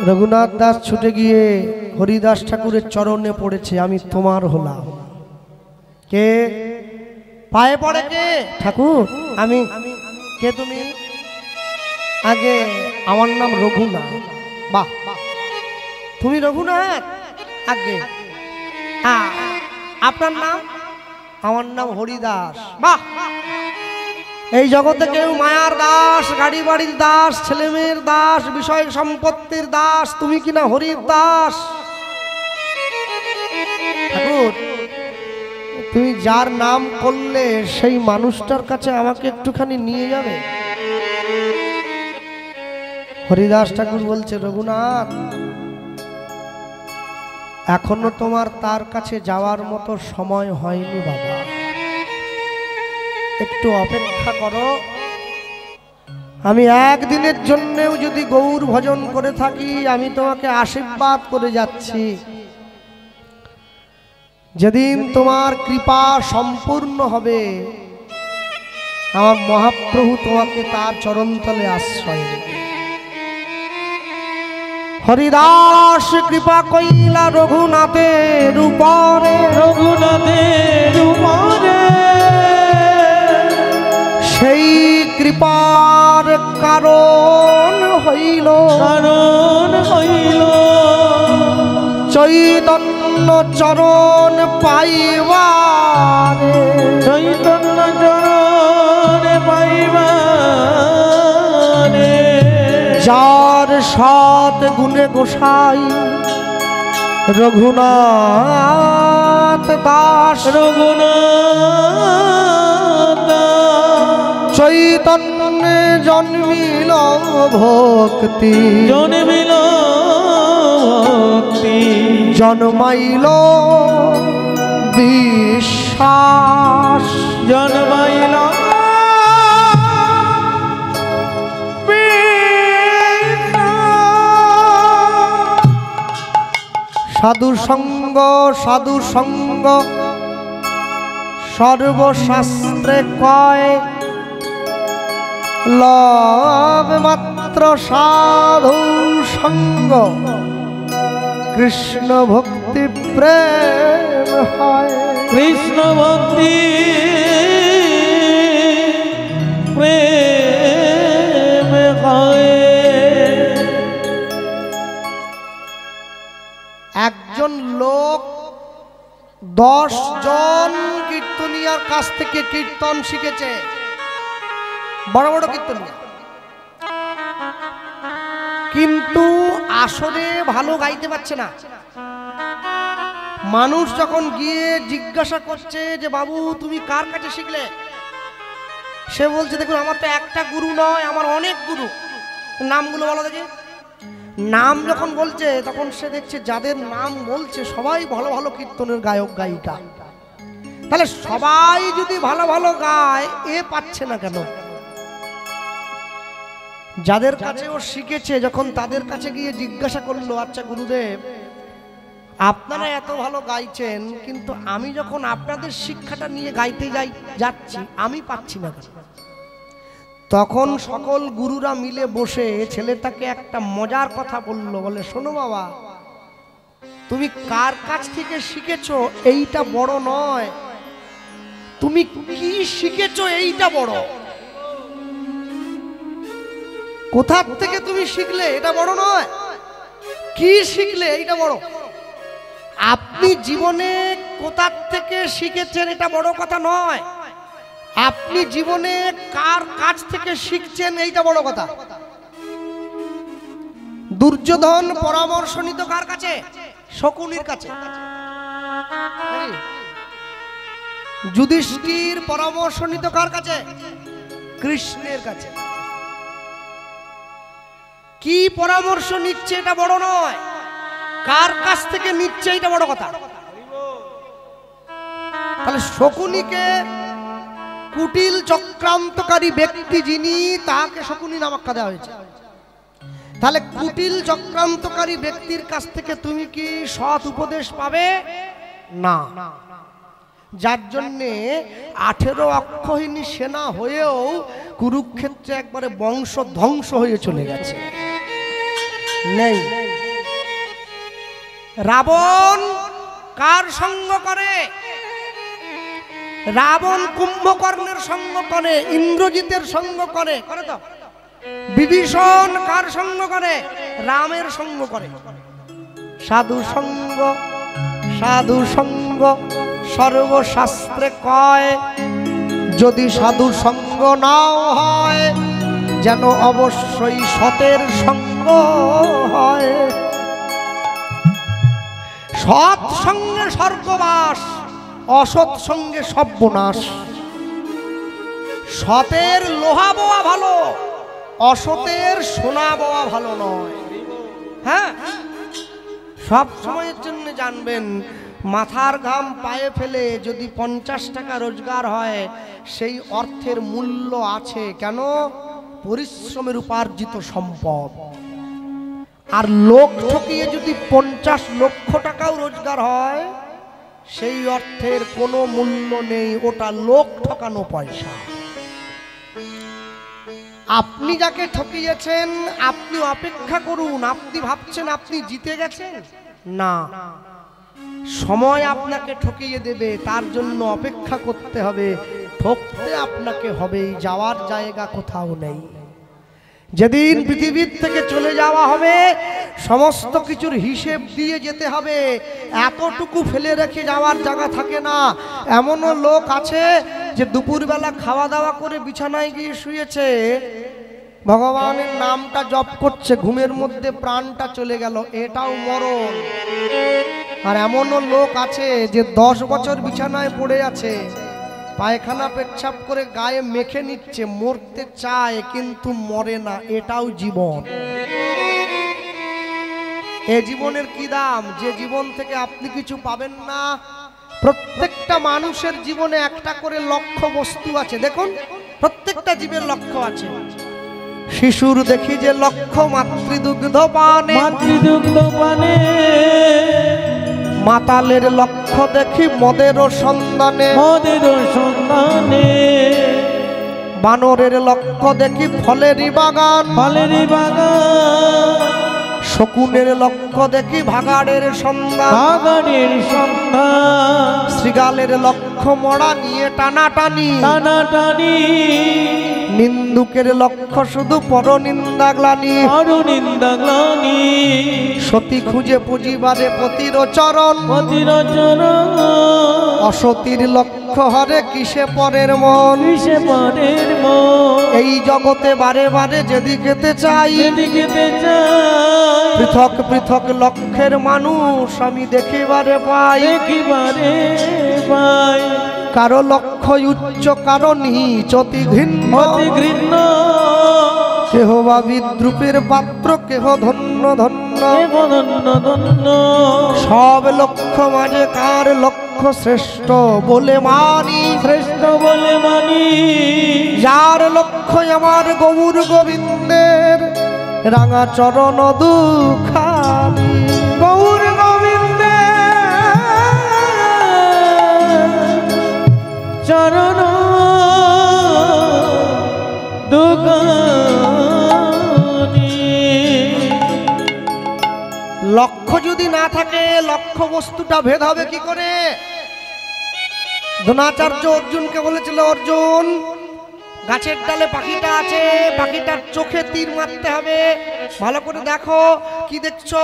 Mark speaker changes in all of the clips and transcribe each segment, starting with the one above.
Speaker 1: रघुनाथ दास छुटे गिए हरिदास ठाकुरेर चरणे पड़ेছে আমি তোমার হলাম। কে পায়ে পড়ে কে? ঠাকুর আমি। কে তুমি? আগে আমার নাম রঘুনাথ। বাহ, তুমি রঘুনাথ? আগে আপনার নাম? আমার নাম হরিদাস। বাহ, এই জগতে কেউ মায়ার দাস, গাড়ি বাড়ির দাস, ছেলে মেয়ের দাস, বিষয় সম্পত্তির দাস, তুমি কিনা হরির দাস। ঠাকুর তুমি যার নাম করলে সেই মানুষটার কাছে আমাকে একটুখানি নিয়ে যাবে? হরিদাস ঠাকুর বলছে, রঘুনাথ এখনো তোমার তার কাছে যাওয়ার মতো সময় হয়নি বাবা, একটু অপেক্ষা করো। আমি একদিনের জন্যেও যদি গৌর ভজন করে থাকি আমি তোমাকে আশীর্বাদ করে যাচ্ছি, যেদিন তোমার কৃপা সম্পূর্ণ হবে আমার মহাপ্রভু তোমাকে তার চরণতলে আশ্রয় দেবে। হরিদাস কৃপা কইলা রঘুনাথের উপরে, রঘুনাথের উপরে, সেই কৃপার কারণ হইল, কারণ হইল চৈতন্য চরণ পাইবারে, চৈতন্য চরণ পাইবারে। যার সৎ গুণে গোসাই রঘুনাথ দাস, রঘুনাথ চৈতন্যে জন্মিল ভক্তি, জন্মিল ভক্তি, জন্মাইল বিশ্বাস, জন্মাইল সাধু সঙ্গ, সাধু সঙ্গ সর্বশাস্ত্রে কয়, লব মাত্র সাধু সঙ্গ কৃষ্ণ ভক্তি প্রেম হয়, কৃষ্ণ ভক্তি প্রেম হয়। একজন লোক 10 জন কীর্তনিয়ার কাছ থেকে কীর্তন শিখেছে, বড় বড় কীর্তনিয়া, কিন্তু আসলে ভালো গাইতে পারছে না। মানুষ যখন গিয়ে জিজ্ঞাসা করছে যে বাবু তুমি কার কাছে শিখলে, সে বলছে দেখুন আমার তো একটা গুরু নয়, আমার অনেক গুরু। নামগুলো বলো দেখি। নাম যখন বলছে তখন সে দেখছে যাদের নাম বলছে সবাই ভালো ভালো কীর্তনের গায়ক গায়িকা। তাহলে সবাই যদি ভালো ভালো গায় এ পাচ্ছে না কেন? যাদের কাছে ও শিখেছে যখন তাদের কাছে গিয়ে জিজ্ঞাসা করলো, আচ্ছা গুরুদেব আপনারা এত ভালো গাইছেন কিন্তু আমি যখন আপনাদের শিক্ষাটা নিয়ে গাইতে যাচ্ছি আমি পাচ্ছি না কেন? তখন সকল গুরুরা মিলে বসে ছেলেটাকে একটা মজার কথা বললো, বলে শোনো বাবা তুমি কার কাছ থেকে শিখেছো এইটা বড় নয়, তুমি কি শিখেছো এইটা বড়। কোথা থেকে তুমি শিখলে এটা বড় নয়, কি শিখলে এইটা বড়। আপনি জীবনে কোথা থেকে শিখেছেন এটা বড় কথা নয়, আপনি জীবনে কার কাছ থেকে শিখছেন এইটা বড় কথা। দুর্যোধন পরামর্শ নিত কার কাছে? শকুনির কাছে। যুধিষ্ঠির পরামর্শ নিত কার কাছে? কৃষ্ণের কাছে। কি পরামর্শ নিচ্ছে এটা বড় নয়, কার কাছ থেকে নিচ্ছে এটা বড় কথা। তাহলে শকুনিকে কুটিল চক্রান্তকারী ব্যক্তি যিনি, তাকে শকুনি নাম আখ্যা দেওয়া হয়েছে। তাহলে কুটিল চক্রান্তকারী ব্যক্তির কাছ থেকে তুমি কি সৎ উপদেশ পাবে না? যার জন্যে 18 অক্ষহীনী সেনা হয়েও কুরুক্ষেত্রে একবারে বংশ ধ্বংস হয়ে চলে গেছে। নেই রাবণ কার সঙ্গ করে? রাবণ কুম্ভকর্ণের সঙ্গ করে, ইন্দ্রজিতের সঙ্গ করে, করে তো। বিভীষণ কার সঙ্গ করে? রামের সঙ্গ করে। সাধু সঙ্গ, সাধু সঙ্গ সর্বশাস্ত্রে কয়, যদি সাধু সঙ্গ নাও হয় যেন অবশ্যই সতের সঙ্গ হয়। সৎ সঙ্গে স্বর্গবাস, অসৎ সঙ্গে সর্বনাশ। সতের লোহা বোয়া ভালো, অসতের সোনা বোয়া ভালো নয়। হ্যাঁ, সব সময়ের জন্য জানবেন, মাথার ঘাম পায়ে ফেলে যদি 50 টাকা রোজগার হয়, সেই অর্থের মূল্য আছে। কেন? পরিশ্রমের উপার্জিত সম্পদ। আর লোক ঠকিয়ে যদি 50 লক্ষ টাকাও রোজগার হয়, সেই অর্থের কোনো মূল্য নেই, ওটা লোক ঠকানো পয়সা। আপনি যাকে ঠকিয়েছেন আপনি অপেক্ষা করুন। আপনি ভাবছেন আপনি জিতে গেছেন, না, সময় আপনাকে ঠকিয়ে দেবে, তার জন্য অপেক্ষা করতে হবে। ঠকতে আপনাকে হবেই, যাওয়ার জায়গা কোথাও নেই। যেদিন পৃথিবীর থেকে চলে যাওয়া হবে সমস্ত কিছুর হিসেব দিয়ে যেতে হবে। এতটুকু ফেলে রেখে যাওয়ার জায়গা থাকে না। এমনও লোক আছে যে দুপুরবেলা খাওয়া দাওয়া করে বিছানায় গিয়ে শুয়েছে, ভগবানের নামটা জপ করছে, ঘুমের মধ্যে প্রাণটা চলে গেল, এটাও মরণ। আর এমনও লোক আছে যে 10 বছর বিছানায় পড়ে আছে, পায়খানা পেচ্ছাপ করে গায়ে মেখে নিচ্ছে, মরতে চায় কিন্তু মরে না, এটাও জীবন। এ জীবনের কি দাম? যে জীবন থেকে আপনি কিছু পাবেন না। প্রত্যেকটা মানুষের জীবনে একটা করে লক্ষ্য বস্তু আছে। দেখুন, প্রত্যেকটা জীবের লক্ষ্য আছে। শিশুর দেখি যে লক্ষ্য মাতৃদুগ্ধ পানে, মাতৃদুগ্ধ পানে। মাতালের লক্ষ্য দেখি মদের সন্ধানে, মদের সন্ধানে। বানরের লক্ষ্য দেখি ফলেরই বাগান, ফলেরই বাগান। শকুনের লক্ষ্য দেখি ভাগাড়ের সন্ধান, ভাগাড়ের সন্ধান। শৃগালের লক্ষ্য মরা নিয়ে টানাটানি, টানাটানি। নিন্দুকের লক্ষ্য শুধু পরনিন্দা গ্লানি, পরনিন্দা গ্লানি। সতী খুঁজে পুঁজিবারে পতির চরণ, পতির চরণ। অসতীর লক্ষ্য হরে কিসে পরের মন, কিসে পরের মন। এই জগতে বারে বারে যেদিকেতে চাই, যেদিকেতে চাই। পৃথক পৃথক লক্ষ্যের মানুষ আমি দেখিবারে পাই, দেখিবারে পাই। কারো লক্ষ্য উচ্চ, কারো নিচ, অতি ঘৃণ্য, অতি ঘৃণ্য। কেহ বা বিদ্রুপের পাত্র, কেহ ধন্য ধন্য, কেহ ধন্য ধন্য। সব লক্ষ্য মাঝে কার লক্ষ্য শ্রেষ্ঠ বলে মানি, শ্রেষ্ঠ বলে মানি। যার লক্ষ্য আমার গৌর গোবিন্দের রাঙা চরণ দুখানি, গৌর চরণ দুখানি। লক্ষ্য যদি না থাকে, লক্ষ্য বস্তুটা ভেদ হবে কি করে? দ্রোণাচার্য অর্জুনকে বলেছিল, অর্জুন গাছের ডালে পাখিটা আছে, পাখিটার চোখে তীর মারতে হবে, ভালো করে দেখো। কি দেখছো?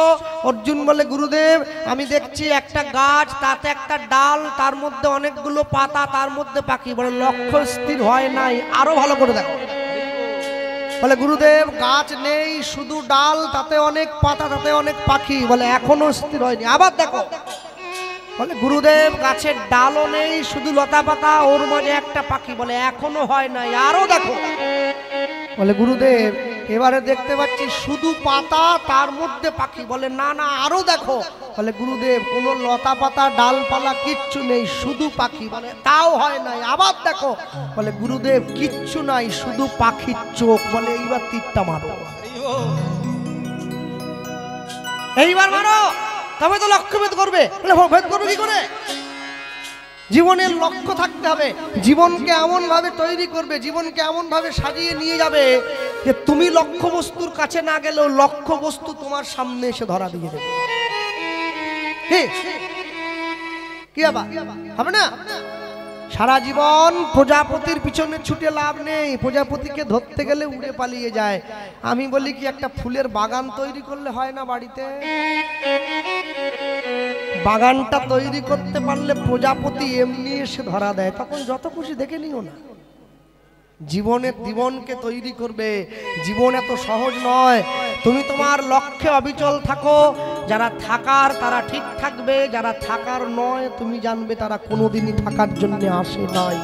Speaker 1: অর্জুন বলে, গুরুদেব আমি দেখছি একটা গাছ, তাতে একটা ডাল, তার মধ্যে অনেকগুলো পাতা, তার মধ্যে পাখি। বলে লক্ষ্য স্থির হয় নাই, আরো ভালো করে দেখো। বলে গুরুদেব গাছ নেই, শুধু ডাল, তাতে অনেক পাতা, তাতে অনেক পাখি। বলে এখনো স্থির হয়নি, আবার দেখো। বলে গুরুদেব গাছের ডালও নেই, শুধু লতা পাতা, ওর মাঝে একটা পাখি। বলে এখনো হয় নাই, আরো দেখো। বলে গুরুদেব এবারে দেখতে পাচ্ছি শুধু পাতা, তার মধ্যে পাখি। বলে না না, আরো দেখো। বলে গুরুদেব কোনো লতা পাতা ডালপালা কিচ্ছু নেই, শুধু পাখি। বলে তাও হয় নাই, আবার দেখো। বলে গুরুদেব কিচ্ছু নাই, শুধু পাখির চোখ। বলে এইবার তীরটা মারো, এইবার মারো, তবে তো লক্ষ্য ভেদ করবে। বলে ভেদ করবে কি করে? জীবনের লক্ষ্য থাকতে হবে। জীবনকে এমন ভাবে তৈরি করবে, জীবনকে এমন ভাবে সাজিয়ে নিয়ে যাবে যে তুমি লক্ষ্য বস্তুর কাছে না গেলেও লক্ষ্য বস্তু তোমার সামনে এসে ধরা দিয়ে দেবে। কি হবে না? সারা জীবন প্রজাপতির পিছনে ছুটে লাভ নেই, প্রজাপতিকে ধরতে গেলে উড়ে পালিয়ে যায়। আমি বলি কি একটা ফুলের বাগান তৈরি করলে হয় না বাড়িতে? বাগানটা তৈরি করতে পারলে প্রজাপতি এমনি এসে ধরা দেয়, তখন যত খুশি দেখে নিও না। জীবনকে তৈরি করবে। জীবন এত সহজ নয়। তুমি তোমার লক্ষ্যে অবিচল থাকো। যারা থাকার তারা ঠিক থাকবে, যারা থাকার নয় তুমি জানবে তারা কোনোদিনই থাকার জন্য আসে নাই।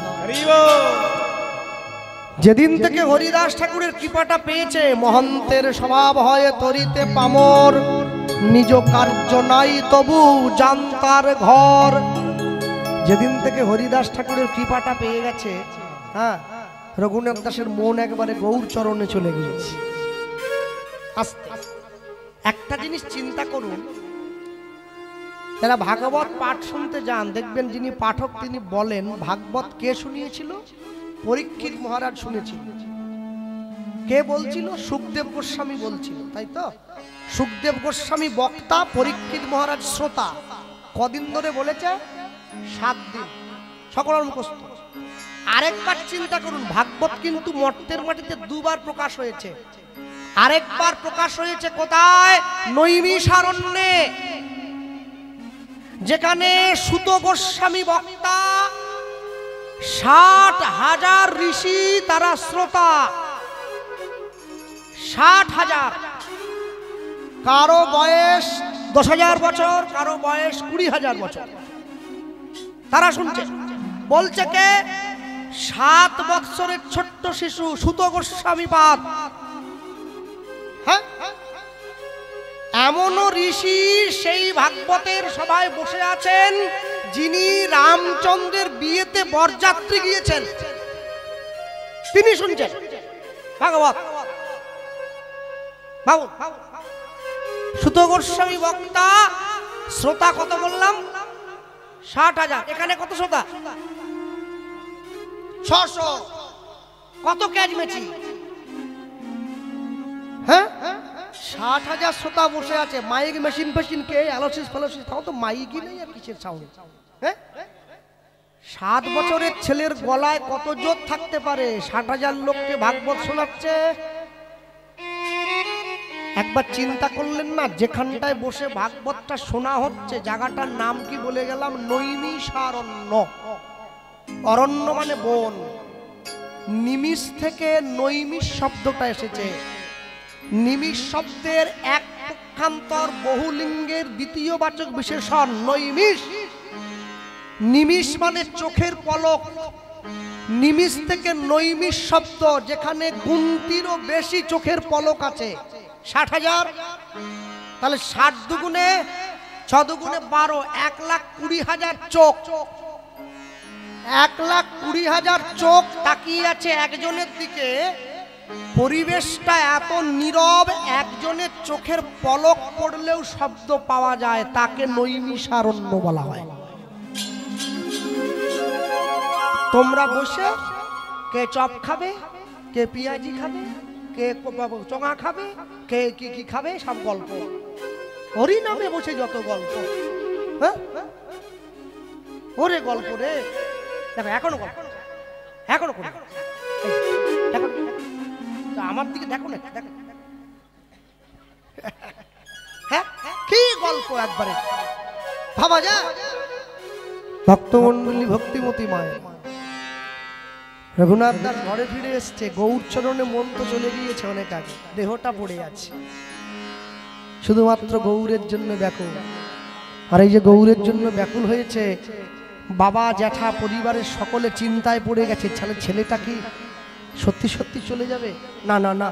Speaker 1: যেদিন থেকে হরিদাস ঠাকুরের কৃপাটা পেয়েছে, মহন্তের স্বভাব হয় তরিতে পামর, নিজ কার্য নাই তবু জানতার ঘর। যেদিন থেকে হরিদাস ঠাকুরের কৃপাটা পেয়ে গেছে, হ্যাঁ, রঘুনাথ দাসের মন একবারে গৌর চরণে চলে গিয়েছে। একটা জিনিস চিন্তা করুন, যারা ভাগবত পাঠ শুনতে যান দেখবেন যিনি পাঠক তিনি বলেন ভাগবত কে শুনিয়েছিল? পরীক্ষিত মহারাজ শুনেছিল। কে বলছিল? সুখদেব গোস্বামী বলছিল, তাই তো? সুখদেব গোস্বামী বক্তা, পরীক্ষিত মহারাজ শ্রোতা। কদিন ধরে বলেছে? 7 দিন, সকলের মুখস্থ। আরেকবার চিন্তা করুন, ভাগবত কিন্তু মর্তের মাটিতে 2 বার প্রকাশ হয়েছে। আরেকবার প্রকাশ হয়েছে কোথায়? নৈমিষারণ্যে, যেখানে সুত গোস্বামী বক্তা, 60,000 ঋষি তারা শ্রোতা। 60,000। কারো বয়স 10,000 বছর, কারো বয়স 20,000 বছর, তারা শুনছে। বলছে কে? 7 বৎসরের ছোট্ট শিশু সুত গোস্বামী পাদ। হ্যাঁ, এমনও ঋষি সেই ভাগবতের সভায় বসে আছেন যিনি রামচন্দ্রের বিয়েতে বরযাত্রী গিয়েছেন, তিনি শুনছেন ভাগবত। সুত গোস্বামী বক্তা, শ্রোতা কত বললাম? 60,000। এখানে কত শ্রোতা? 600। কত ক্যাজমেছি? হ্যাঁ, 60,000 শ্রোতা বসে আছে। মাইক মেশিন ফেশিন কে? অ্যালোসিস ফ্যালোসিস, তাও তো মাইকই নেই, আর কিসের সাউন্ড? হ্যাঁ, 7 বছরের ছেলের গলায় কত জোর থাকতে পারে? 60,000 লোককে ভাগবত শোনাচ্ছে। একবার চিন্তা করলেন না, যেখানটায় বসে ভাগবতটা শোনা হচ্ছে জায়গাটার নাম কি বলে গেলাম? নৈমিষারণ্য। অরণ্য মানে বন। নিমিষ থেকে নৈমিষ শব্দটা এসেছে। নিমিষ শব্দের এক পক্ষান্তর বহুলিঙ্গের দ্বিতীয় বাচক বিশেষণ নৈমিষ। নিমিষ মানে চোখের পলক। নিমিষ থেকে নৈমিষ শব্দ, যেখানে গুনতিরও বেশি চোখের পলক আছে। 60,000, তাহলে 60 দুগুণে 6 দুগুণে 12, 1,20,000 চোখ। 1,20,000 চোখ তাকিয়ে আছে একজনের দিকে। পরিবেশটা এত নীরব, একজনের চোখের পলক পড়লেও শব্দ পাওয়া যায়, তাকে নৈমিষারণ্য বলা হয়। তোমরা বসে কে চপ খাবে, কে পেঁয়াজি খাবে, কে চঙা খাবে, কে কি খাবে, সব গল্প। হরি নামে বসে যত গল্প। হ্যাঁ, ওরে গল্প রে। দেখো এখনো গল্প, এখনো দেখো, আমার দিকে দেখো না, দেখো। হ্যাঁ, কি গল্প একবারে ভাবা যায়। ভক্তমন্ডলী, ভক্তিমতী মায়ের রঘুনাথ দাস ঘরে ফিরে এসছে। গৌর চরণে মন তো চলে গিয়েছে অনেক আগে, দেহটা পড়ে আছে, শুধুমাত্র গৌরের জন্য ব্যাকুল। আর এই যে গৌরের জন্য ব্যাকুল হয়েছে, বাবা জ্যাঠা পরিবারের সকলে চিন্তায় পড়ে গেছে। ছেলেটা কি সত্যি সত্যি চলে যাবে? না না না,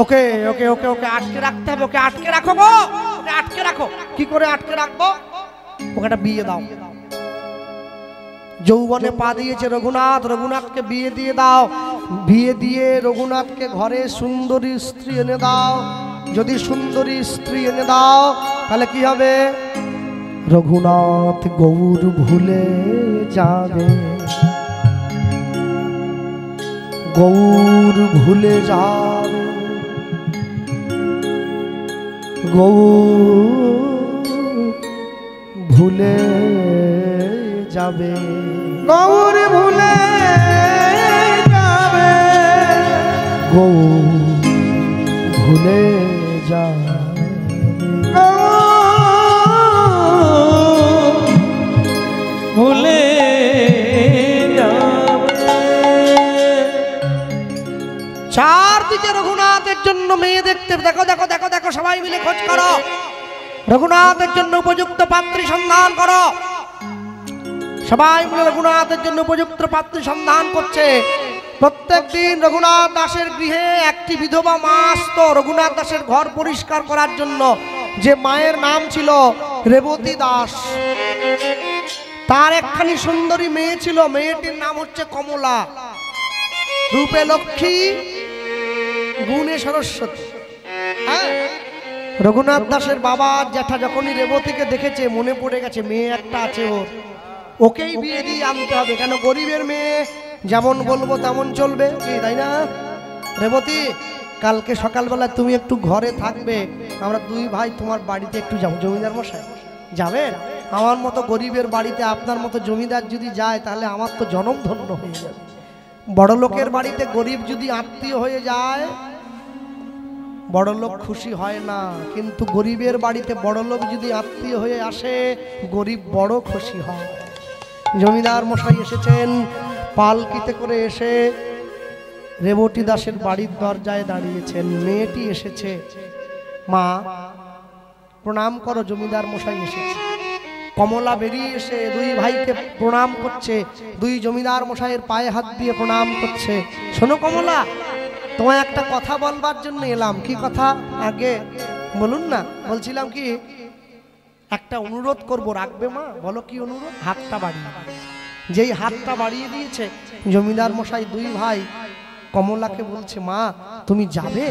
Speaker 1: ওকে ওকে ওকে ওকে আটকে রাখতে হবে। ওকে আটকে রাখো গো, ওকে আটকে রাখো। কি করে আটকে রাখবো? ওকে একটা বিয়ে দাও। যৌবনে পা দিয়েছে রঘুনাথ, রঘুনাথকে বিয়ে দিয়ে দাও। বিয়ে দিয়ে রঘুনাথকে ঘরে সুন্দরী স্ত্রী এনে দাও। যদি সুন্দরী স্ত্রী এনে দাও তাহলে কি হবে? রঘুনাথ গৌর ভুলে যাবে, গৌর ভুলে যাবে, গৌর ভুলে যাবে,
Speaker 2: গৌর ভুলে যাবে,
Speaker 1: গৌর ভুলে যাবে,
Speaker 2: ভুলে যাবে।
Speaker 1: চারদিকে রঘুনাথের জন্য মেয়ে দেখতে, দেখো দেখো দেখো দেখো, সবাই মিলে খোঁজ করো, রঘুনাথের জন্য উপযুক্ত পাত্রী সন্ধান করো। সবাই মিলে রঘুনাথের জন্য উপযুক্ত পাত্রী সন্ধান করছে। প্রত্যেক দিন রঘুনাথ দাসের গৃহে একটি বিধবা মা আসতো রঘুনাথ দাসের ঘর পরিষ্কার করার জন্য। যে মায়ের নাম ছিল রেবতী দাস। তার একখানি সুন্দরী মেয়ে ছিল, মেয়েটির নাম হচ্ছে কমলা। রূপে লক্ষ্মী, গুণে সরস্বতী। হ্যাঁ, রঘুনাথ দাসের বাবা জ্যাঠা যখনই রেবতীকে দেখেছে মনে পড়ে গেছে মেয়ে একটা আছে ওর, ওকেই বিয়ে দিয়ে আনতে হবে। কেন, গরিবের মেয়ে যেমন বলবো তেমন চলবে, কি তাই না? রেবতী, কালকে সকালবেলা তুমি একটু ঘরে থাকবে, আমরা দুই ভাই তোমার বাড়িতে একটু যাবো। জমিদার মশাই যাবেন? আমার মতো গরিবের বাড়িতে আপনার মতো জমিদার যদি যায় তাহলে আমার তো জনম ধন্য হয়ে যাবে। বড় লোকের বাড়িতে গরিব যদি আত্মীয় হয়ে যায় বড় লোক খুশি হয় না, কিন্তু গরিবের বাড়িতে বড় লোক যদি আত্মীয় হয়ে আসে গরিব বড় খুশি হয়। জমিদার মশাই এসেছেন পালকিতে করে, এসে রেবতী দাসের বাড়ির দরজায় দাঁড়িয়েছেন। মেয়েটি এসেছে, মা প্রণাম করো, জমিদার মশাই এসেছে। কমলা বেরিয়ে এসে দুই ভাইকে প্রণাম করছে, দুই জমিদার মশাইয়ের পায়ে হাত দিয়ে প্রণাম করছে। শোনো কমলা, তোমায় একটা কথা বলবার জন্য এলাম। কি কথা? আগে বলুন না। বলছিলাম কি, একটা অনুরোধ করব, রাখবে মা? বলো কি অনুরোধ? হাতটা বাড়িয়ে। যেই হাতটা বাড়িয়ে দিয়েছে জমিদার মশাই দুই ভাই কমলাকে বলছে, মা তুমি যাবে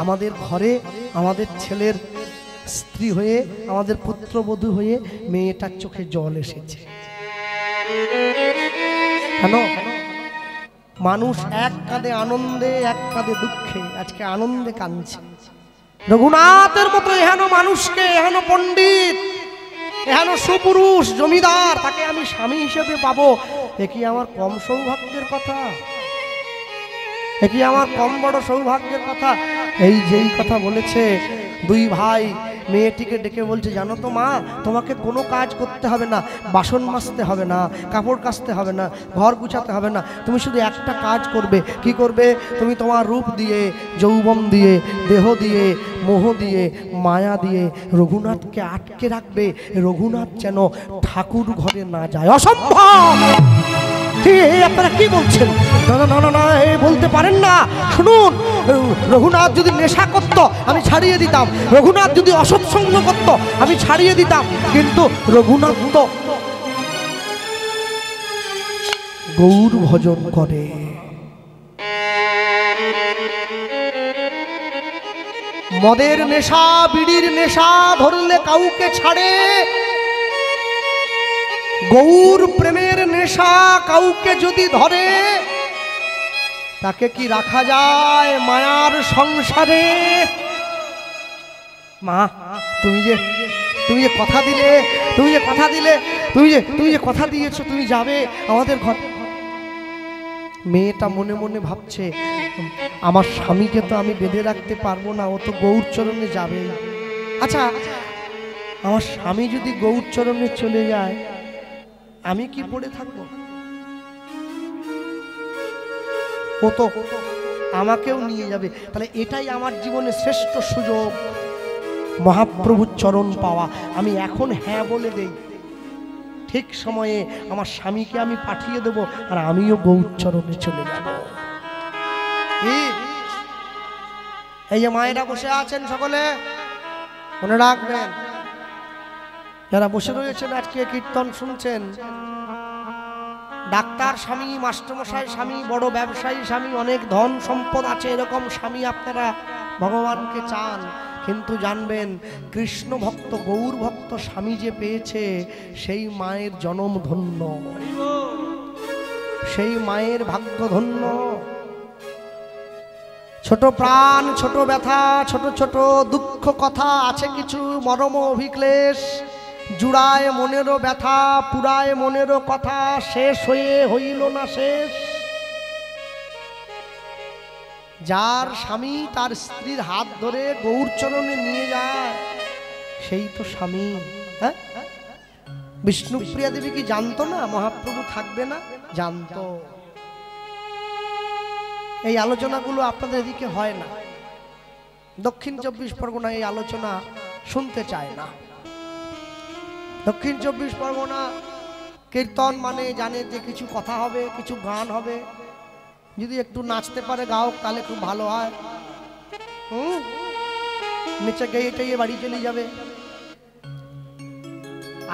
Speaker 1: আমাদের ঘরে, আমাদের ছেলের স্ত্রী হয়ে, আমাদের পুত্রবধূ হয়ে। মেয়েটার চোখে জল এসেছে। কেন? মানুষ এক কাঁধে আনন্দে, এক কাঁধে দুঃখে, আজকে আনন্দে কাঁদছে। রঘুনাথের মতো এহেন মানুষকে, এহেন পণ্ডিত, এহেন সুপুরুষ জমিদার, তাকে আমি স্বামী হিসেবে পাবো, এ কি আমার কম সৌভাগ্যের কথা? এ কি আমার কম বড় সৌভাগ্যের কথা? এই যেই কথা বলেছে, দুই ভাই মেয়েটিকে ডেকে বলছে, জানো তো মা, তোমাকে কোনো কাজ করতে হবে না, বাসন মাজতে হবে না, কাপড় কাচতে হবে না, ঘর গুছাতে হবে না, তুমি শুধু একটা কাজ করবে। কি করবে? তুমি তোমার রূপ দিয়ে, যৌবন দিয়ে, দেহ দিয়ে, মোহ দিয়ে, মায়া দিয়ে রঘুনাথকে আটকে রাখবে, রঘুনাথ যেন ঠাকুর ঘরে না যায়। অসম্ভব! আপনারা কি বলছেন? না না না না, এই বলতে পারেন না। শুনুন, রঘুনাথ যদি নেশা করত আমি ছাড়িয়ে দিতাম, রঘুনাথ যদি অসৎসঙ্গ করত আমি ছাড়িয়ে দিতাম, কিন্তু রঘুনাথ তো গৌর ভজন করে। মদের নেশা, বিড়ির নেশা ধরলে কাউকে ছাড়ে, গৌর প্রেমের নেশা কাউকে যদি ধরে তাকে কি রাখা যায় মায়ার সংসারে? মা, তুমি যে কথা দিলে, তুমি যে কথা দিয়েছো, তুমি যাবে আমাদের ঘর। মেয়েটা মনে মনে ভাবছে, আমার স্বামীকে তো আমি বেঁধে রাখতে পারবো না, ও তো গৌর চরণে যাবে। আচ্ছা, আমার স্বামী যদি গৌর চরণে চলে যায় আমি কি পড়ে থাকবো? ও তো আমাকেও নিয়ে যাবে। তাহলে এটাই আমার জীবনের শ্রেষ্ঠ সুযোগ, মহাপ্রভুর চরণ পাওয়া। আমি এখন হ্যাঁ বলে দেই, ঠিক সময়ে আমার স্বামীকে আমি পাঠিয়ে দেব, আর আমিও গৌর চরণে চলে যাব। এই যে মায়েরা বসে আছেন সকলে মনে রাখবেন, যারা বসে রয়েছেন আজকে কীর্তন শুনছেন, ডাক্তার স্বামী, মাস্টারমশাই স্বামী, বড় ব্যবসায়ী স্বামী, অনেক ধন সম্পদ আছে, এরকম স্বামী আপনারা ভগবানকে চান। কিন্তু জানবেন, কৃষ্ণ ভক্ত, গৌর ভক্ত স্বামী যে পেয়েছে সেই মায়ের জনম ধন্য, সেই মায়ের ভাগ্য ধন্য। ছোট প্রাণ, ছোট ব্যথা, ছোট ছোট দুঃখ কথা আছে, কিছু মরম অভিক্লেশ, জুড়ায় মনেরও ব্যথা, পুরায় মনেরও কথা, শেষ হয়ে হইল না শেষ। যার স্বামী তার স্ত্রীর হাত ধরে গৌরচরণে নিয়ে যায় সেই তো স্বামী। হ্যাঁ, বিষ্ণুপ্রিয়া দেবী কি জানতো না মহাপ্রভু থাকবে না? জানতো। এই আলোচনাগুলো আপনাদের এদিকে হয় না, দক্ষিণ 24 পরগনা এই আলোচনা শুনতে চায় না। দক্ষিণ 24 পরগনা কীর্তন মানে জানে যে কিছু কথা হবে, কিছু গান হবে, যদি একটু নাচতে পারে গায়ক তাহলে খুব ভালো হয়। নিচে গেয়ে টেয়ে বাড়ি চলে যাবে।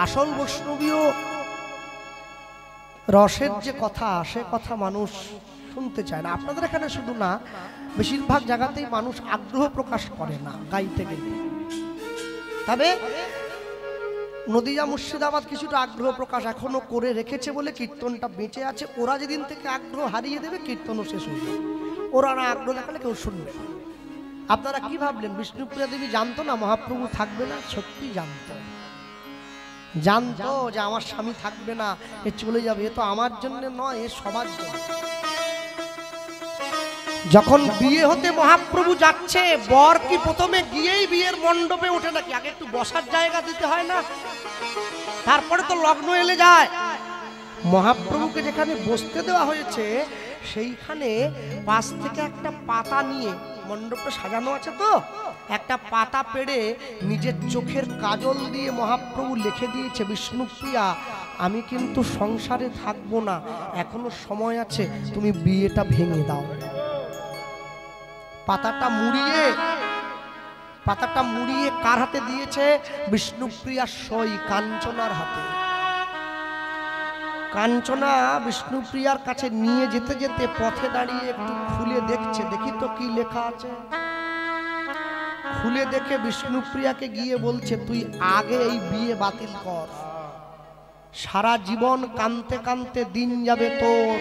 Speaker 1: আসল বৈষ্ণবীয় রসের যে কথা, সে কথা মানুষ শুনতে চায় না। আপনাদের এখানে শুধু না, বেশিরভাগ জায়গাতেই মানুষ আগ্রহ প্রকাশ করে না গাইতে গেলে। তবে নদিয়া মুর্শিদাবাদ কিছুটা আগ্রহ প্রকাশ এখনো করে রেখেছে বলে কীর্তনটা বেঁচে আছে। ওরা যেদিন থেকে আগ্রহ হারিয়ে দেবে কীর্তনও শেষ হয়ে যাবে। ওরা না আগ্রহ দেখালে কেউ শুনবে। আপনারা কি ভাবলেন বিষ্ণুপ্রিয়া দেবী জানতো না মহাপ্রভু থাকবে না? সত্যি জানতো। জানতো যে আমার স্বামী থাকবে না, এ চলে যাবে, এ তো আমার জন্য নয়, এ সবার জন্য। যখন বিয়ে হতে মহাপ্রভু যাচ্ছে, বর কি প্রথমে গিয়েই বিয়ের মণ্ডপে ওঠে নাকি? আগে একটু বসার জায়গা দিতে হয় না? তারপরে তো লগ্ন এলে যায়। মহাপ্রভুকে যেখানে বসতে দেওয়া হয়েছে সেইখানে পাশ থেকে একটা পাতা নিয়ে, মণ্ডপটা সাজানো আছে তো, একটা পাতা পেড়ে নিজের চোখের কাজল দিয়ে মহাপ্রভু লিখে দিয়েছে, বিষ্ণুপ্রিয়া আমি কিন্তু সংসারে থাকবো না, এখনো সময় আছে, তুমি বিয়েটা ভেঙে দাও। পাতাটা মুড়িয়ে কার হাতে দিয়েছে? বিষ্ণুপ্রিয়ার সই কাঞ্চনার হাতে। কাঞ্চনা বিষ্ণুপ্রিয়ার কাছে নিয়ে যেতে যেতে পথে দাঁড়িয়ে একটু খুলে দেখছে, দেখি তো কি লেখা আছে। খুলে দেখে বিষ্ণুপ্রিয়াকে গিয়ে বলছে, তুই আগে এই বিয়ে বাতিল কর, সারা জীবন কাঁদতে কাঁদতে দিন যাবে তোর,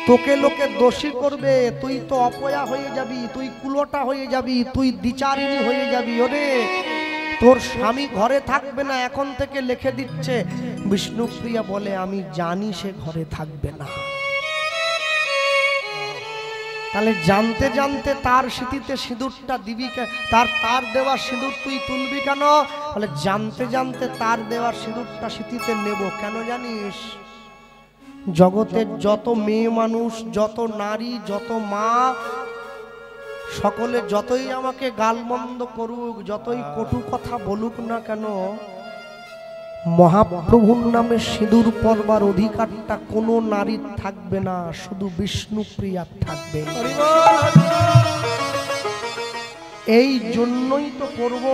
Speaker 1: তোকে লোকে দোষী করবে, তুই তো অপয়া হয়ে যাবি, তুই কুলোটা হয়ে যাবি, তুই দ্বিচারিণী হয়ে যাবি। ওরে তোর স্বামী ঘরে থাকবে না, এখন থেকে লিখে দিচ্ছে। বিষ্ণুপ্রিয়া বলে, আমি জানি সে ঘরে থাকবে না। তাহলে জানতে জানতে তার স্মৃতিতে সিঁদুরটা দিবি, তার দেওয়া সিঁদুর তুই তুলবি কেন? বলে জানতে জানতে তার দেওয়ার সিঁদুরটা স্মৃতিতে নেব কেন জানিস? জগতের যত মেয়ে মানুষ, যত নারী, যত মা, সকলে যতই আমাকে গালমন্দ করুক, যতই কটু কথা বলুক না কেন, মহাপ্রভুর নামে সিঁদুর পরবার অধিকারটা কোনো নারীর থাকবে না, শুধু বিষ্ণুপ্রিয়ার থাকবে। এই জন্যই তো করব,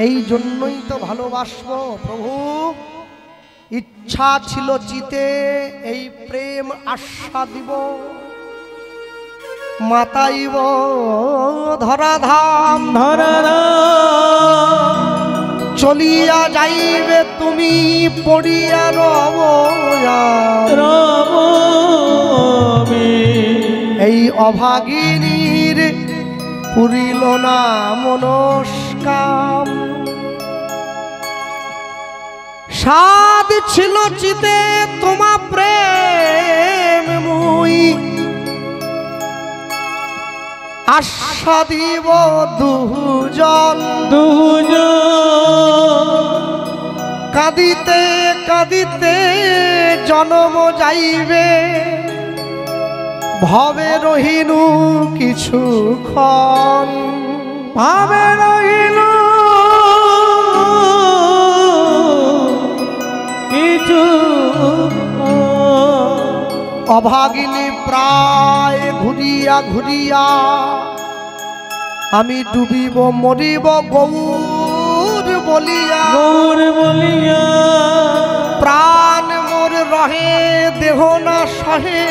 Speaker 1: এই জন্যই তো ভালোবাসবো। প্রভু ইচ্ছা ছিল চিতে এই প্রেম আশা দিব, মাতাইব ধরাধাম চলিয়া যাইবে তুমি পড়িয়া রব। এই অভাগিনীর পুরিল না মনস্কাম, সাদ ছিল চিতে তোমা প্রেম মুই, আশা দিব দুজন কাঁদিতে কাঁদিতে জনম যাইবে, ভবে রহিনু কিছুক্ষণ, ভবে রহিনু কিছু। অভাগিনী প্রায় ঘুরিয়া ঘুরিয়া আমি ডুবিব মরিব গৌর বলিয়া, গৌর বলিয়া প্রাণ মোর রহে দেহ না সহে,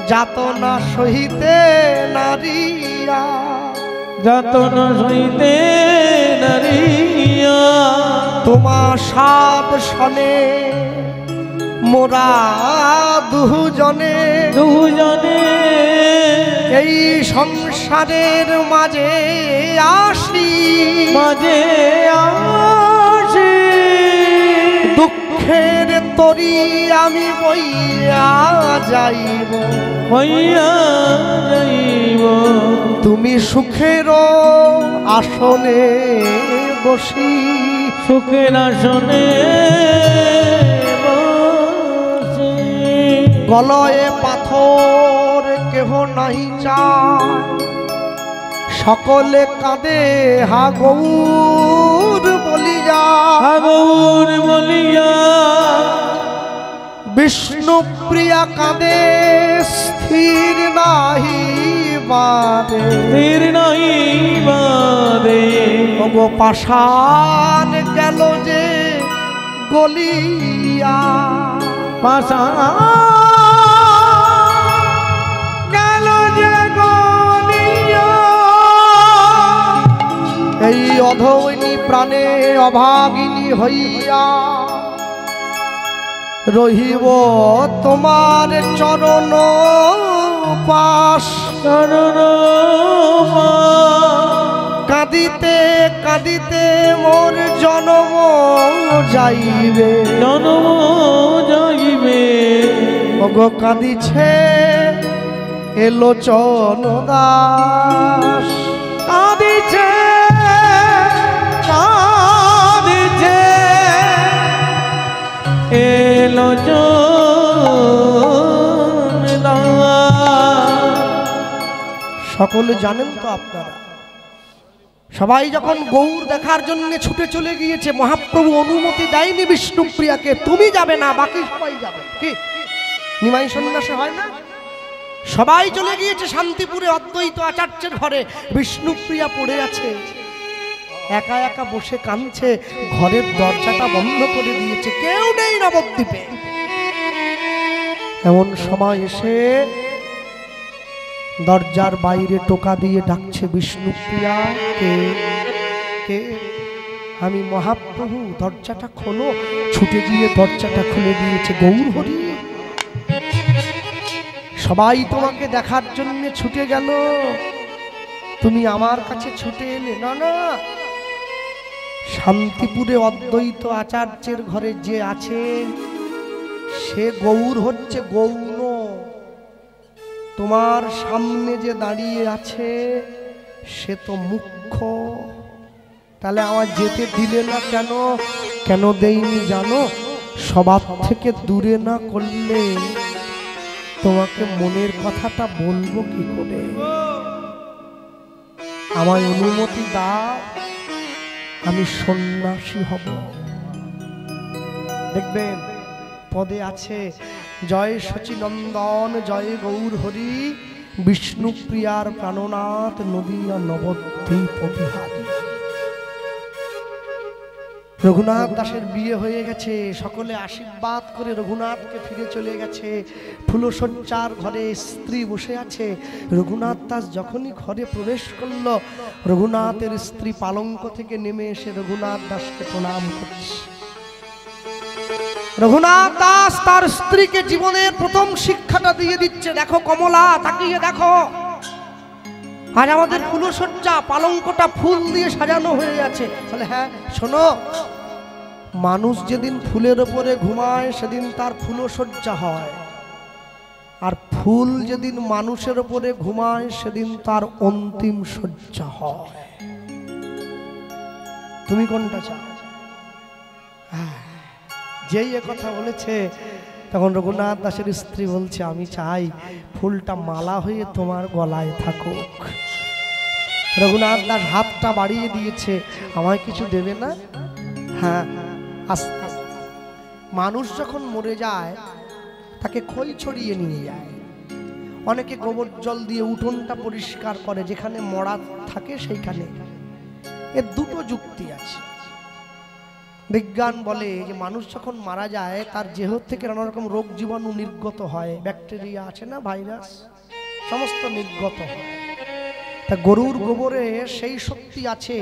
Speaker 1: যাতনা সহিতে নারিয়া, যাতনা সহিতে নারিয়া। তোমা সাদ সনে মোরা দুজনে এই সংসার সংসারের মাঝে আসি,
Speaker 2: মাঝে আসি,
Speaker 1: দুঃখের তরি আমি বইয়া যাইব,
Speaker 2: হইয়া যাইব।
Speaker 1: তুমি সুখের আসনে বসি,
Speaker 2: সুখের আসনে বসি,
Speaker 1: গলয়ে পাথর কেহ নাই চায়, সকলে কাঁদে হা গৌর বলিয়া,
Speaker 2: গৌর বলিয়া।
Speaker 1: বিষ্ণুপ্রিয়া কাঁদে স্থির নাহি বাদে,
Speaker 2: স্থির নাহি বাদে।
Speaker 1: ওগো পাষাণ গেল যে গলিয়া,
Speaker 2: পাষাণ গেল যে গলিয়া।
Speaker 1: এই অধৈনী প্রাণে অভাগিনী হইয়া রহিব তোমার চরণ পাশ, কাঁদিতে কাঁদিতে মোর জনম যাইবে,
Speaker 2: জনম যাইবে।
Speaker 1: ওগো কাঁদিছে এলোচন দাস,
Speaker 2: কাঁদিছে কাঁদিছে এলোচন দাস।
Speaker 1: সকলে জানেন তো আপনারা, সবাই যখন গৌর দেখার জন্য ছুটে চলে গিয়েছে, মহাপ্রভু অনুমতি দেয়নি বিষ্ণুপ্রিয়াকে, তুমি যাবে না, বাকি সবাই যাবে। কি নিমাই সন্ন্যাসে হয় না? সবাই চলে গিয়েছে শান্তিপুরে অদ্বৈত আচার্যের ঘরে, বিষ্ণুপ্রিয়া পড়ে আছে, একা একা বসে কাঁদছে, ঘরের দরজাটা বন্ধ করে দিয়েছে, কেউ নেই নবদ্বীপে। এমন সময় এসে দরজার বাইরে টোকা দিয়ে ডাকছে বিষ্ণুপ্রিয়া, কে কে? আমি মহাপ্রভু, দরজাটা খোলো। ছুটে গিয়ে দরজাটা খুলে দিয়েছে, গৌর হরি, সবাই তোমাকে দেখার জন্য ছুটে গেল, তুমি আমার কাছে ছুটে এলে। না না, শান্তিপুরে অদ্বৈত আচার্যের ঘরে যে আছে সে গৌর হচ্ছে গৌণ, তোমার সামনে যে দাঁড়িয়ে আছে সে তো মুখ্য। তাহলে আমার যেতে দিলে না কেন? কেন দেইনি জানো? সবার থেকে দূরে না করলে তোমাকে মনের কথাটা বলবো কি করে? আমায় অনুমতি দাও, আমি সন্ন্যাসী হব। দেখবেন পদে আছে, জয় শচীনন্দন জয় গৌর হরি, বিষ্ণুপ্রিয়ার প্রাণনাথ নদিয়া নবদ্বীপ বিহারী। রঘুনাথ দাসের বিয়ে হয়ে গেছে, সকলে আশীর্বাদ করে রঘুনাথকে ফিরে চলে গেছে। ফুলশয্যার ঘরে স্ত্রী বসে আছে। রঘুনাথ দাস যখনই ঘরে প্রবেশ করল, রঘুনাথের স্ত্রী পালঙ্ক থেকে নেমে এসে রঘুনাথ দাসকে প্রণাম করছে। রঘুনাথ দাস তার স্ত্রীকে জীবনের প্রথম শিক্ষাটা দিয়ে দিচ্ছে, দেখো কমলা, তাকিয়ে দেখো, আজ আমাদের ফুলশয্যা, পালঙ্কটা ফুল দিয়ে সাজানো হয়ে আছে। বলে হ্যাঁ, শোনো, মানুষ যেদিন ফুলের ওপরে ঘুমায় সেদিন তার ফুলশয্যা হয়, আর ফুল যেদিন মানুষের ওপরে ঘুমায় সেদিন তার অন্তিম শয্যা হয়। তুমি কোনটা চাও? যেই কথা বলেছে তখন রঘুনাথ দাসের স্ত্রী বলছে, আমি চাই ফুলটা মালা হয়ে তোমার গলায় থাকুক। রঘুনাথ দাস হাতটা বাড়িয়ে দিয়েছে, আমায় কিছু দেবে না? হ্যাঁ। আস্তে আস্তে মানুষ যখন মরে যায় তাকে খই ছড়িয়ে নিয়ে যায়, অনেকে গোবর জল দিয়ে উঠোনটা পরিষ্কার করে, যেখানে মরা থাকে সেইখানে। এর দুটো যুক্তি আছে। বিজ্ঞান বলে যে মানুষ যখন মারা যায় তার দেহ থেকে নানা রকম রোগ জীবাণু নির্গত হয়, ব্যাকটেরিয়া আছে না, ভাইরাস, সমস্ত নির্গত হয়। তা গরুর গোবরে সেই শক্তি আছে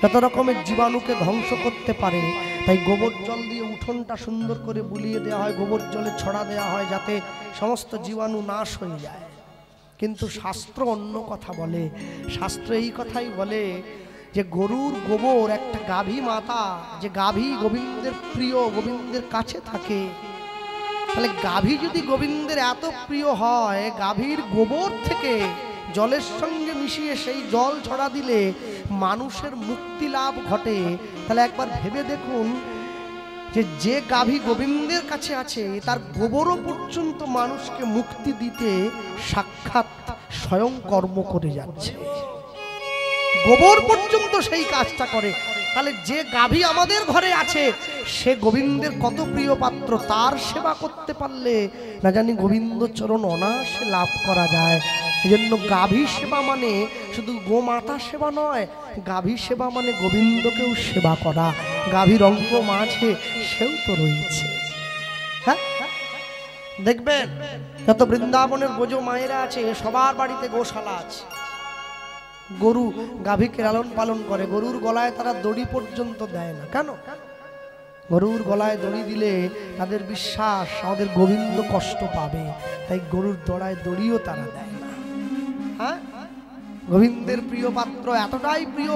Speaker 1: যত রকমের জীবাণুকে ধ্বংস করতে পারে। তাই গোবর জল দিয়ে উঠোনটা সুন্দর করে বুলিয়ে দেওয়া হয়, গোবর জলে ছড়া দেওয়া হয় যাতে সমস্ত জীবাণু নাশ হয়ে যায়। কিন্তু শাস্ত্র অন্য কথা বলে। শাস্ত্র এই কথাই বলে যে গরুর গোবর, একটা গাভী মাতা, যে গাভী গোবিন্দের প্রিয়, গোবিন্দের কাছে থাকে, তাহলে গাভী যদি গোবিন্দের এত প্রিয় হয়, গাভীর গোবর থেকে জলের সঙ্গে মিশিয়ে সেই জল ছড়া দিলে মানুষের মুক্তি লাভ ঘটে। তাহলে একবার ভেবে দেখুন যে যে গাভী গোবিন্দের কাছে আছে তার গোবরও পর্যন্ত মানুষকে মুক্তি দিতে সাক্ষাৎ স্বয়ং কর্ম করে যাচ্ছে, গোবর পর্যন্ত সেই কাজটা করে। তাহলে যে গাভী আমাদের ঘরে আছে সে গোবিন্দের কত প্রিয় পাত্র, তার সেবা করতে পারলে না জানি গোবিন্দ চরণ অনায়াসে লাভ করা যায়। এই জন্য গাভী সেবা মানে শুধু গোমাতা সেবা নয়, গাভী সেবা মানে গোবিন্দকেও সেবা করা। গাভীর অঙ্গ মাঝে সেও তো রয়েছে। হ্যাঁ, দেখবেন যত বৃন্দাবনের গোজো মায়েরা আছে সবার বাড়িতে গোশালা আছে, গরু গাভীকে লালন পালন করে। গরুর গলায় তারা দড়ি পর্যন্ত দেয় না। কেন? গরুর গলায় দড়ি দিলে তাদের বিশ্বাস আমাদের গোবিন্দ কষ্ট পাবে, তাই গরুর গলায় দড়িও তারা দেয় না। হ্যাঁ, গোবিন্দের প্রিয় পাত্র এতটাই প্রিয়,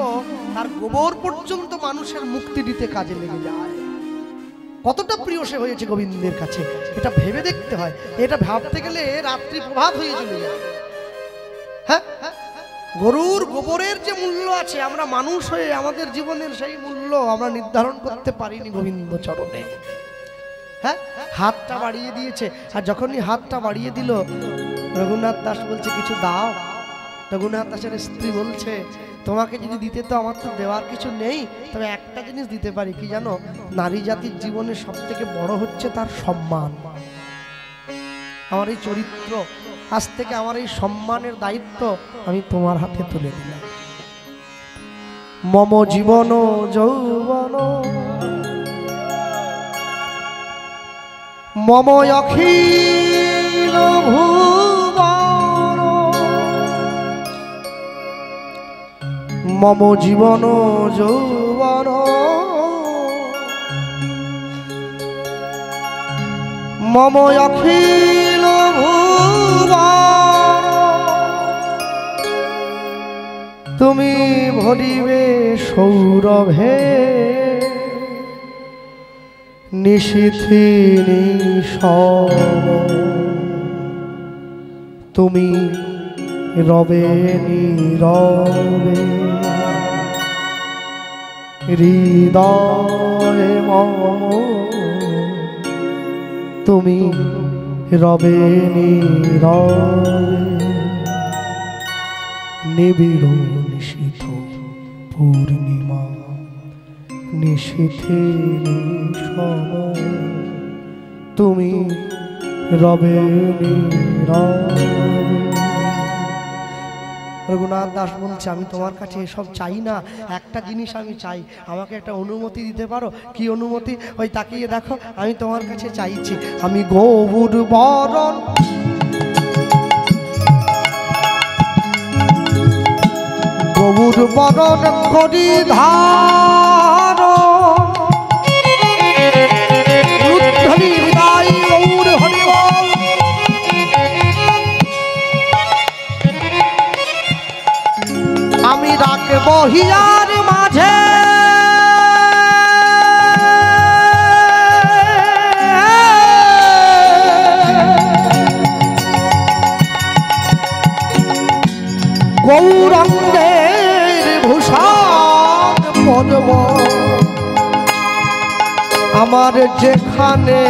Speaker 1: তার গোবর পর্যন্ত মানুষের মুক্তি দিতে কাজে লেগে যায়। কতটা প্রিয় সে হয়েছে গোবিন্দের কাছে, এটা ভেবে দেখতে হয়। এটা ভাবতে গেলে রাত্রি প্রভাত হয়ে চলে যায়। হ্যাঁ, গরুর গোবরের যে মূল্য আছে, আমরা মানুষ হয়ে আমাদের জীবনের সেই মূল্য আমরা নির্ধারণ করতে পারিনি গোবিন্দ চরণে। হ্যাঁ, হাতটা বাড়িয়ে দিয়েছে, আর যখনই হাতটা বাড়িয়ে দিল রঘুনাথ দাস বলছে কিছু দাও। রঘুনাথ দাসের স্ত্রী বলছে তোমাকে যদি দিতে তো আমার তো দেওয়ার কিছু নেই, তবে একটা জিনিস দিতে পারি। কি জানো? নারী জাতির জীবনে সব থেকে বড় হচ্ছে তার সম্মান। আমার এই চরিত্র, আজ থেকে আমার এই সম্মানের দায়িত্ব আমি তোমার হাতে তুলে দিলাম। মম জীবন যৌবন মম অখিল ভুবন, মম জীবন যৌবন মম অখিল ভুবন, তুমি ভরিবে সৌরভে নিশীথে নিশব, তুমি রবে নীরবে হৃদয়ে মম, তুমি রবে নীরবে নিবিড় নিশীথ পূর্ণিমা নিশীথে নিশব, তুমি রবে নীরবে। রঘুনাথ দাস বলছে আমি তোমার কাছে এসব চাই না, একটা জিনিস আমি চাই, আমাকে একটা অনুমতি দিতে পারো? কি অনুমতি? ওই তাকিয়ে দেখো, আমি তোমার কাছে চাইছি আমি গৌর বরণ গৌর বরণ করি ধার, গৌর হরি বল, আমি রাখব হিয়ার মাঝে গৌরাঙ্গের ভূষণ পদব, আমার যেখানে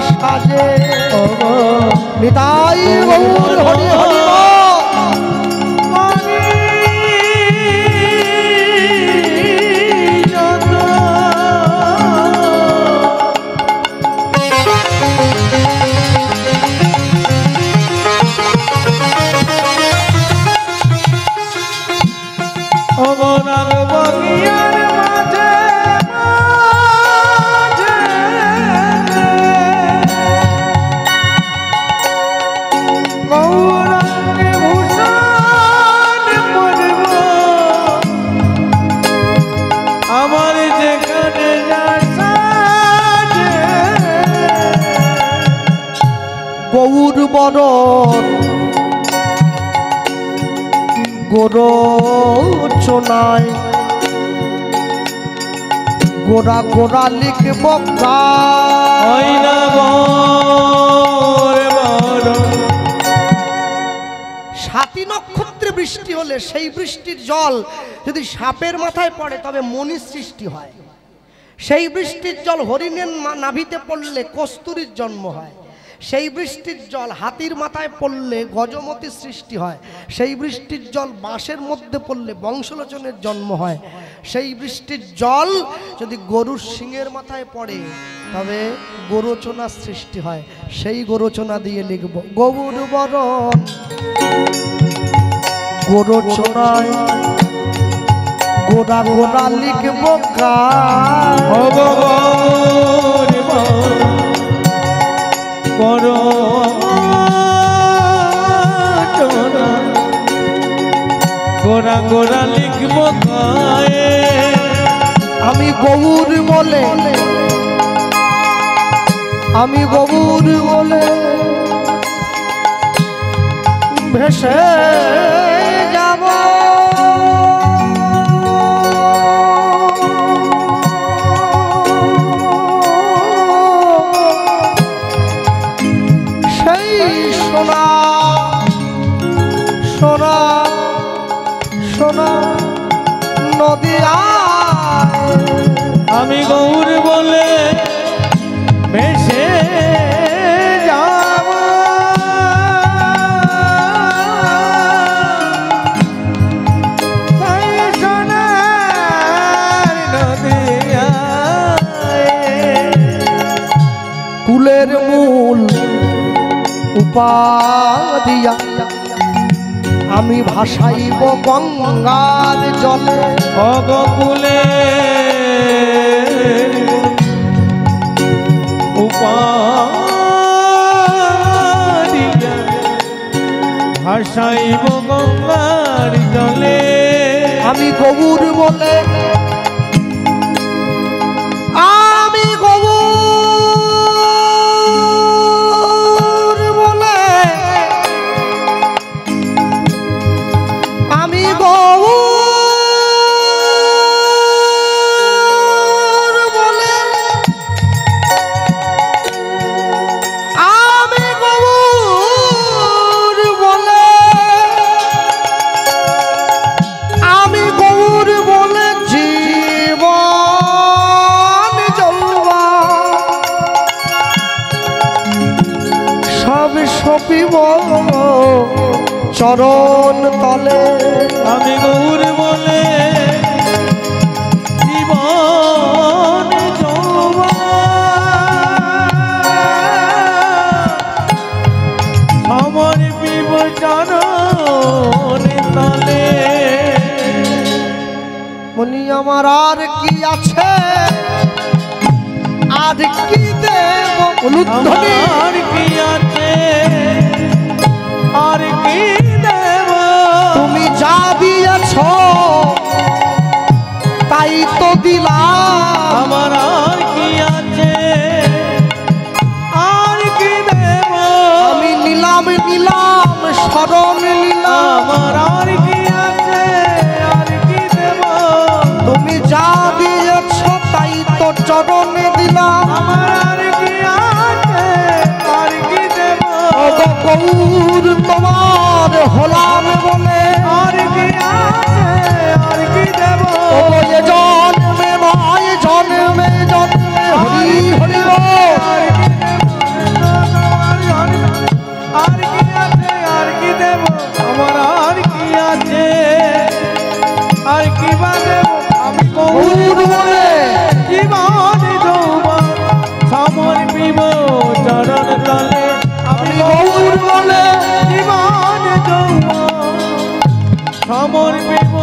Speaker 1: সাজে নিতাই গৌর হরি হরি গৌরাঙ্গে গোরচনায় গোরা গোরা লিখব
Speaker 2: ওই না
Speaker 1: সাতী নক্ষত্রে বৃষ্টি হলে সেই বৃষ্টির জল যদি সাপের মাথায় পড়ে তবে মণির সৃষ্টি হয়। সেই বৃষ্টির জল হরিণের নাভিতে পড়লে কস্তুরীর জন্ম হয়। সেই বৃষ্টির জল হাতির মাথায় পড়লে গজমতির সৃষ্টি হয়। সেই বৃষ্টির জল বাঁশের মধ্যে পড়লে বংশলোচনের জন্ম হয়। সেই বৃষ্টির জল যদি গরুর শিঙের মাথায় পড়ে তবে গোরচনার সৃষ্টি হয়। সেই গোরচনা দিয়ে লিখব গৌর বরণ গোরচনায় গোরা গোরা লিখব
Speaker 2: গোরা গোরা লিখব গায়ে
Speaker 1: আমি গৌর বলে আমি গৌর বলে ভেসে যাব সেই সোনা সোনা সোনা নদিয়া
Speaker 2: আমি গৌর বলে ভেসে যাব
Speaker 1: কুলের মূল উপাদিয়া আমি ভাসাইব গঙ্গার জলে
Speaker 2: অগকুলে উপাদিয়া ভাসাইব গঙ্গার জলে
Speaker 1: আমি গৌর বলে আমি গৌর বলে আমি গৌর বলে আমি গৌর বলে আমি গৌর বলে জীবন জ্বলবা সব সপিব চরণ তলে
Speaker 2: আমি গৌর বলে জীবন সমর পিব চরণ তলে
Speaker 1: মনি আমার আর কি আছে আর কি দেব উলুধ্বনি
Speaker 2: আর কি আছে আর কি দেব
Speaker 1: তুমি যা দিয়েছ তাই তো দিলাম
Speaker 2: আমার আর কি আছে আর কি দেব
Speaker 1: আমি নিলাম নিলাম শরণ নিলাম
Speaker 2: আমার আর কি আছে আর কি দেব
Speaker 1: তুমি যা দিয়েছ তাই তো চরণে দিলাম
Speaker 2: আমার আর কি আছে আর কি দেব
Speaker 1: গৌর তোমার হলাম বলে
Speaker 2: আর কি আছে আর কি দেব
Speaker 1: জন্মে মায় জন্মে জন্মে হরি হরি
Speaker 2: আর কি আছে আর কি দেব আমার আর কি আছে আর কি বা দেব আমি
Speaker 1: গৌর বলে
Speaker 2: জীবন যৌবন সমর্পিব চরণ তলে
Speaker 1: আমি গৌর বলে
Speaker 2: জীবন যৌবন সমর্পিব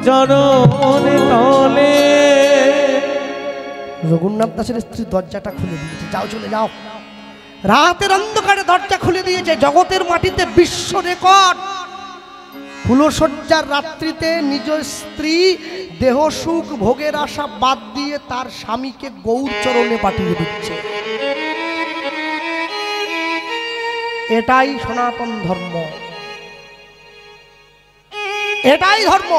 Speaker 2: চরণ তলে
Speaker 1: রঘুনাথ দাসের স্ত্রী দরজাটা খুলে দিয়েছে যাও চলে যাও রাতের অন্ধকারে দরজা খুলে দিয়েছে জগতের মাটিতে বিশ্ব রেকর্ড ফুলশয্যার রাত্রিতে নিজ স্ত্রী দেহ সুখ ভোগের আশা বাদ দিয়ে তার স্বামীকে গৌর চরণে পাঠিয়ে দিচ্ছে এটাই সনাতন ধর্ম এটাই ধর্ম।